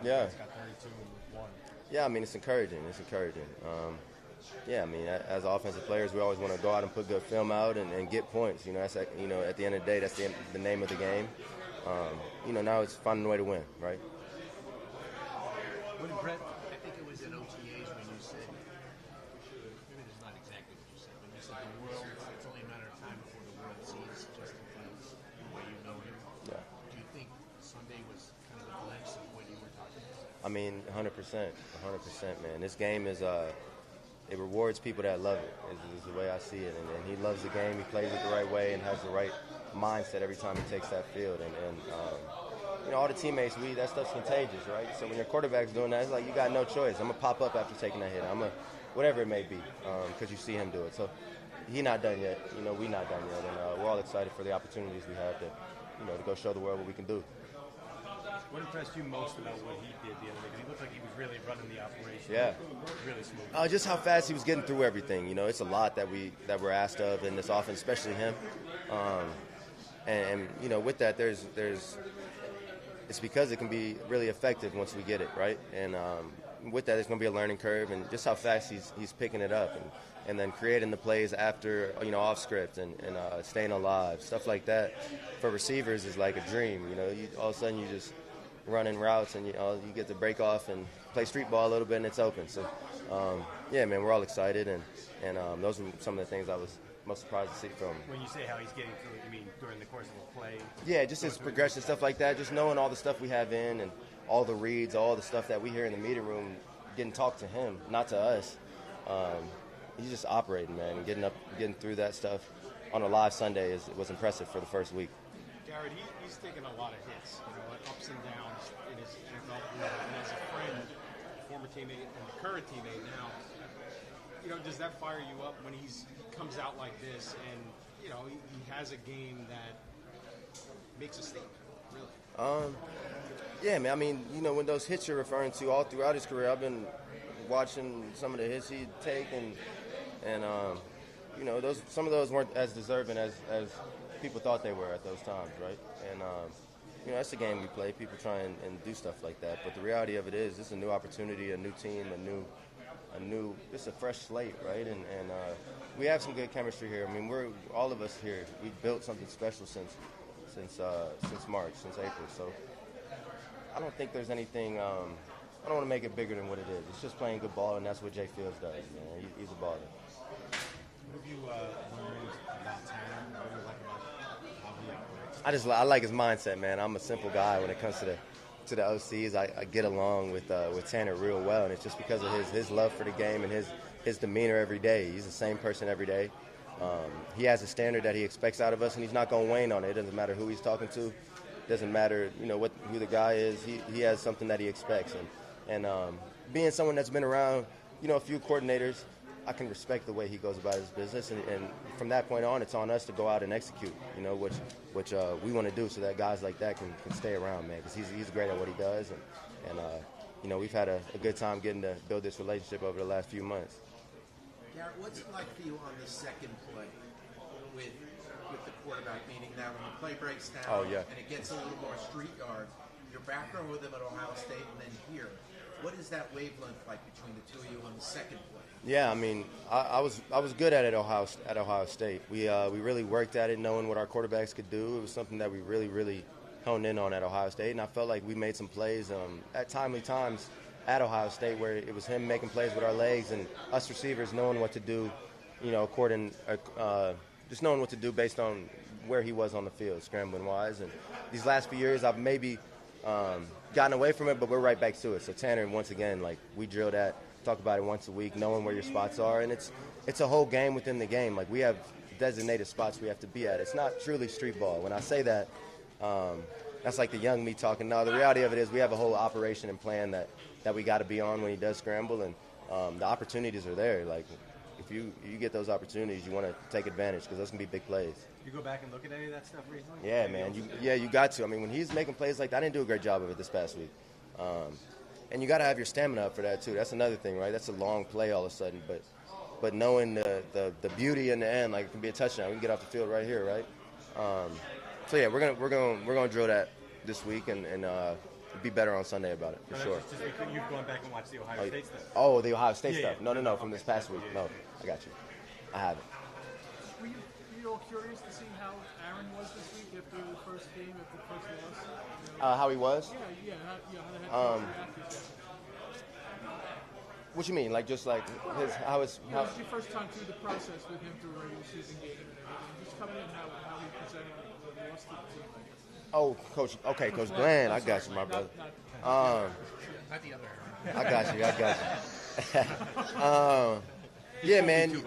Yeah. It's got 32 and 1. Yeah, I mean, it's encouraging. It's encouraging. Yeah, I mean, as offensive players, we always want to go out and put good film out and get points. That's at the end of the day, that's the name of the game. Now it's finding a way to win, right? When Brett, I think it was in OTAs when you said, maybe it's not exactly what you said, but you said the world, it's only a matter of time before the world sees Justin Fields the way you know him. Yeah. Do you think Sunday was kind of a glimpse of what you were talking about? I mean, 100%, man. This game is it rewards people that love it. Is the way I see it, and he loves the game. He plays it the right way and has the right mindset every time he takes that field. And all the teammates, that stuff's contagious, right? So when your quarterback's doing that, it's like you got no choice. I'm gonna pop up after taking that hit. Whatever it may be, because you see him do it. So he's not done yet. We not done yet, and we're all excited for the opportunities we have to go show the world what we can do. What impressed you most about what he did the other day? Because he looked like he was really running the operation. Yeah. Really smooth. Just how fast he was getting through everything. It's a lot that we're asked of in this offense, especially him. And with that, there's it's because it can be really effective once we get it right. And with that, there's going to be a learning curve, and just how fast he's picking it up, and then creating the plays after off script and staying alive, stuff like that. For receivers is like a dream. All of a sudden you just running routes, and you get to break off and play street ball a little bit, and it's open. So, yeah, man, we're all excited, and those are some of the things I was most surprised to see from him. When you say how he's getting through it, you mean during the course of a play? Yeah, just his progression, stuff like that, just knowing all the stuff we have in and all the reads, all the stuff that we hear in the meeting room, getting talked to him, not to us. He's just operating, man, and getting through that stuff on a live Sunday was impressive for the first week. Garrett, he's taken a lot of hits, ups and downs in his NFL career. And as a friend, former teammate, and current teammate now, does that fire you up when he comes out like this and, he has a game that makes a statement, really? Yeah, man. I mean, when those hits you're referring to all throughout his career, I've been watching some of the hits he'd take, and some of those weren't as deserving as people thought they were at those times, right? And that's the game we play. People try and do stuff like that, but the reality of it is, this is a new opportunity, a new team, just a fresh slate, right? And we have some good chemistry here. I mean, all of us here. We built something special since March, since April. So I don't think there's anything. I don't want to make it bigger than what it is. It's just playing good ball, and that's what Jay Fields does. Man, he's a baller. What have you learned about Tanner? What do you like about how he operates? I like his mindset, man. I'm a simple guy when it comes to the OCs. I get along with Tanner real well, and it's just because of his love for the game and his demeanor every day. He's the same person every day. He has a standard that he expects out of us, and he's not going to wane on it. It doesn't matter who he's talking to. It doesn't matter, who the guy is. He has something that he expects, and being someone that's been around, a few coordinators, I can respect the way he goes about his business, and from that point on, it's on us to go out and execute, which we want to do, so that guys like that can stay around, man, because he's great at what he does, and we've had a good time getting to build this relationship over the last few months. Garrett, what's it like for you on the second play with the quarterback, meaning that when the play breaks down and it gets a little more street yards, your background with him at Ohio State and then here, what is that wavelength like between the two of you on the second play? Yeah, I mean, I was good at it at Ohio State. We really worked at it, knowing what our quarterbacks could do. It was something that we really honed in on at Ohio State, and I felt like we made some plays at timely times at Ohio State where it was him making plays with our legs and us receivers knowing what to do, just knowing what to do based on where he was on the field, scrambling wise. And these last few years, I've maybe gotten away from it, but we're right back to it. So Tanner, once again, we drill that, talk about it once a week, knowing where your spots are, and it's a whole game within the game. Like, we have designated spots we have to be at. It's not truly street ball. When I say that, that's like the young me talking. No, the reality of it is we have a whole operation and plan that we got to be on when he does scramble, and the opportunities are there. Like, if you get those opportunities, you want to take advantage, because those can be big plays. You go back and look at any of that stuff recently? Yeah, man. You got to. I mean, when he's making plays like that, I didn't do a great job of it this past week. And you got to have your stamina up for that too. That's another thing, right? That's a long play all of a sudden, but knowing the beauty in the end, like, it can be a touchdown. We can get off the field right here, right? So yeah, we're gonna drill that this week, and be better on Sunday about it, for sure. Just you've gone back and watched the Ohio State stuff. Oh, the Ohio State stuff. Yeah. No, from this past week. No, I got you. I haven't. Were you all curious to see how Aaron was this week after the first game, after the first loss? How he was? Yeah, how the head coach What you mean? Like just like his how his reacted? how? It was your first time through the process with him through a regular season game and everything. Just coming in, how he presented the loss to the team. Oh, Coach Glenn. I got you, my brother. Not the other Aaron. I got you. Yeah, man.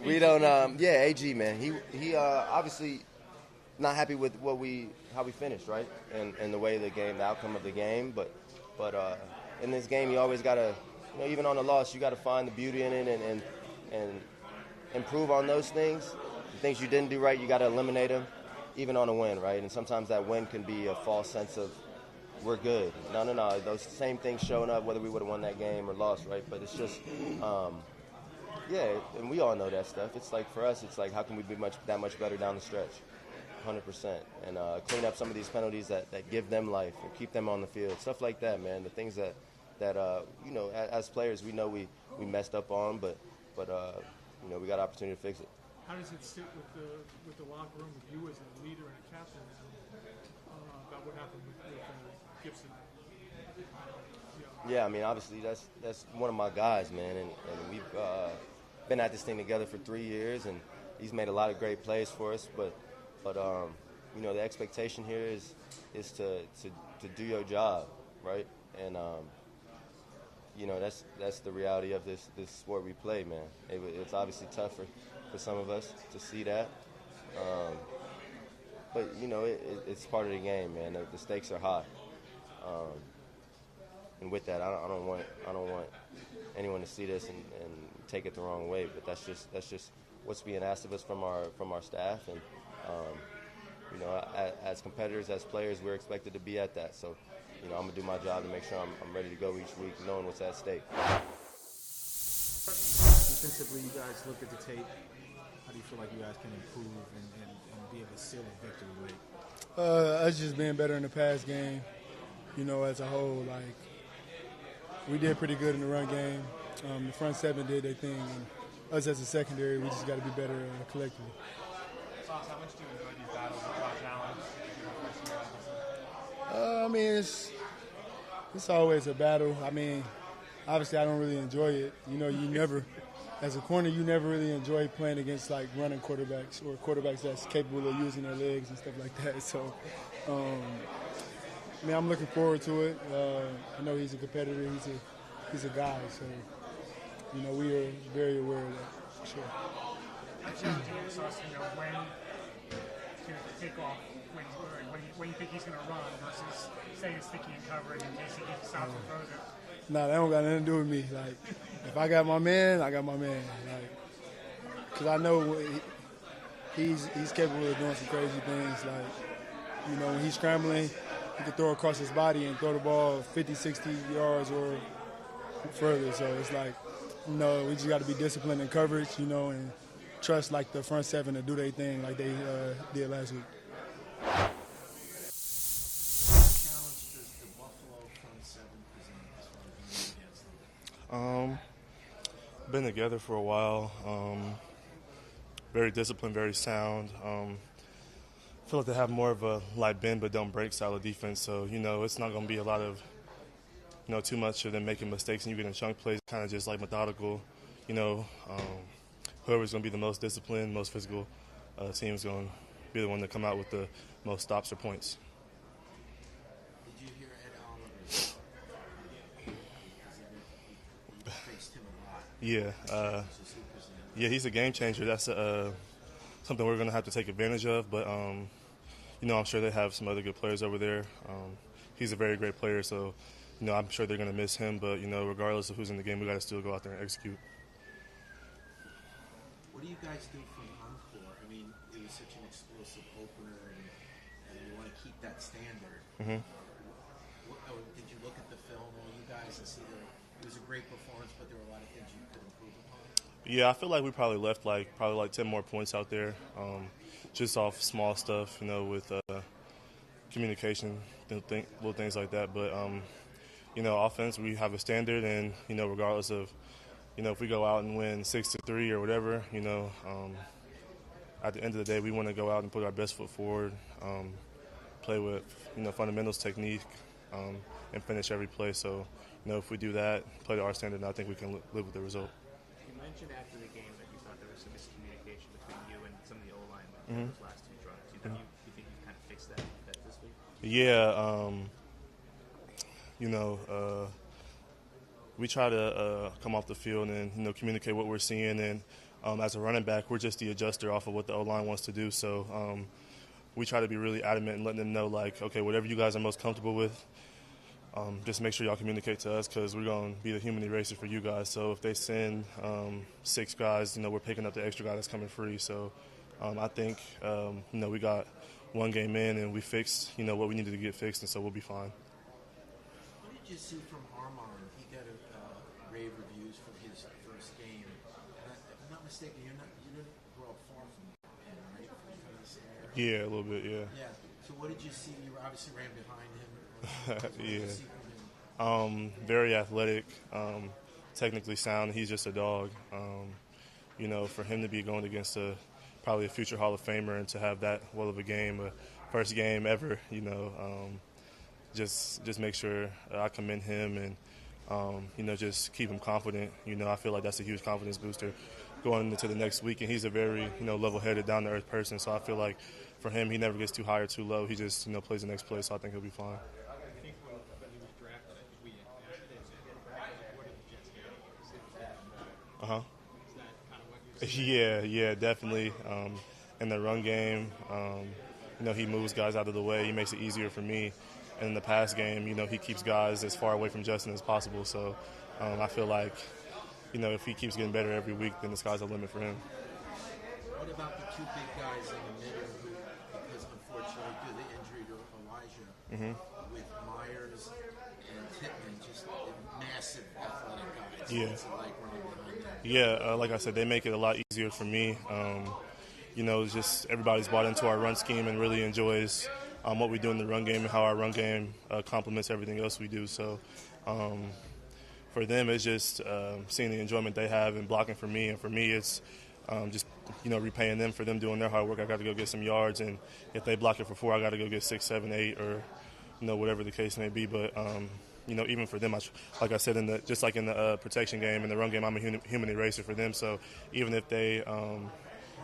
We don't. AG, man. He obviously not happy with how we finished, right? And the way the outcome of the game. But in this game, you always gotta, even on the loss, you gotta find the beauty in it and improve on those things. The things you didn't do right, you gotta eliminate them, even on a win, right? And sometimes that win can be a false sense of we're good. No. Those same things showing up, whether we would have won that game or lost, right? But it's just, and we all know that stuff. It's like for us, it's like how can we be that much better down the stretch, 100%, and clean up some of these penalties that give them life or keep them on the field, stuff like that, man. The things that as players we know we messed up on, but we got opportunity to fix it. How does it sit with the locker room with you as a leader and a captain about what happened with Gibson? Yeah, I mean, obviously that's one of my guys, man, and we've been at this thing together for 3 years, and he's made a lot of great plays for us. But the expectation here is to do your job, right? And that's the reality of this sport we play, man. It's obviously tough for some of us to see that, but it's part of the game, man. The stakes are high. And with that, I don't want anyone to see this and take it the wrong way. But that's just what's being asked of us from our staff, and as competitors, as players, we're expected to be at that. So, I'm gonna do my job to make sure I'm ready to go each week, knowing what's at stake. Defensively, you guys look at the tape. How do you feel like you guys can improve and be able to seal a victory late? Us just being better in the pass game. As a whole, like, we did pretty good in the run game. The front seven did their thing, and us as a secondary, we just got to be better collectively. How much do you enjoy these battles with Josh Allen? I mean, it's always a battle. I mean, obviously, I don't really enjoy it. You never, as a corner, you never really enjoy playing against like running quarterbacks or quarterbacks that's capable of using their legs and stuff like that. So, I'm looking forward to it. I know he's a competitor. He's a guy. So, we are very aware of that, for sure. When to take off, when you think he's going to run versus staying sticky and covering in case he stops and throws it. No, that don't got nothing to do with me. Like, if I got my man, I got my man. Like, because I know he's capable of doing some crazy things. Like, when he's scrambling, he can throw across his body and throw the ball 50, 60 yards or further. So it's like, we just got to be disciplined in coverage, and trust like the front seven to do their thing like they did last week. Challenge does the Buffalo front seven present as far as being against them? Been together for a while. Very disciplined, very sound. I feel like they have more of a light bend but don't break style of defense. So, it's not going to be a lot of, too much of them making mistakes and you getting chunk plays, kind of just like methodical. Whoever's going to be the most disciplined, most physical team is going to be the one to come out with the most stops or points. Did you hear Ed Oliver? You faced him a lot. Yeah, he's a game changer. That's something we're going to have to take advantage of. But, I'm sure they have some other good players over there. He's a very great player, so, I'm sure they're going to miss him. But, regardless of who's in the game, we got to still go out there and execute. What do you guys do from Encore? I mean, it was such an explosive opener, and you want to keep that standard. Mm-hmm. Did you look at the film, all you guys, and see that it was a great performance, but there were a lot of things you could improve upon? Yeah, I feel like we probably left like 10 more points out there, just off small stuff, with communication, little things like that. But offense, we have a standard, and regardless of if we go out and win 6-3 or whatever, at the end of the day, we want to go out and put our best foot forward, play with fundamentals, technique, and finish every play. So if we do that, play to our standard, I think we can live with the result. You mentioned after the game that you thought there was some miscommunication between you and some of the O-line those last two drives. You think you kind of fixed that this week? Yeah, we try to come off the field and communicate what we're seeing, and as a running back, we're just the adjuster off of what the O-line wants to do. So we try to be really adamant and letting them know, like, okay, whatever you guys are most comfortable with, just make sure y'all communicate to us, because we're going to be the human eraser for you guys. So if they send 6 guys, we're picking up the extra guy that's coming free. So I think we got one game in and we fixed what we needed to get fixed, and so we'll be fine. What did you see from Armand? He got rave reviews for his first game. And if I'm not mistaken, you didn't grow up far from him, right? From this area. Yeah, a little bit, yeah. Yeah. So what did you see? You obviously ran behind him. Yeah. Very athletic, technically sound. He's just a dog. For him to be going against probably a future Hall of Famer and to have that well of a game, first game ever, just make sure I commend him and, just keep him confident. I feel like that's a huge confidence booster going into the next week. And he's a very, level-headed, down-to-earth person. So I feel like for him, he never gets too high or too low. He just, plays the next play. So I think he'll be fine. I think when he was drafted, I think we asked him, what did the Jets get? Uh-huh. Is that kind of what you're saying? Yeah, definitely. In the run game, he moves guys out of the way. He makes it easier for me. And in the pass game, he keeps guys as far away from Justin as possible. So I feel like, if he keeps getting better every week, then the sky's the limit for him. What about the two big guys in the middle who, because unfortunately due to the injury to Elijah, with Myers and Tippmann, just massive athletic guys? Yeah. What's it like running behind them? Yeah, like I said, they make it a lot easier for me. It's just everybody's bought into our run scheme and really enjoys what we do in the run game and how our run game complements everything else we do. So for them, it's just seeing the enjoyment they have and blocking for me. And for me, it's just, repaying them for them doing their hard work. I got to go get some yards. And if they block it for 4, I got to go get 6, 7, 8, or, whatever the case may be. But, even for them, like I said, just like in the protection game, in the run game, I'm a human eraser for them. So even if they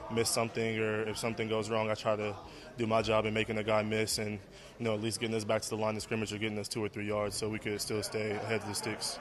miss something or if something goes wrong, I try to do my job in making a guy miss and, at least getting us back to the line of scrimmage or getting us 2 or 3 yards so we could still stay ahead of the sticks.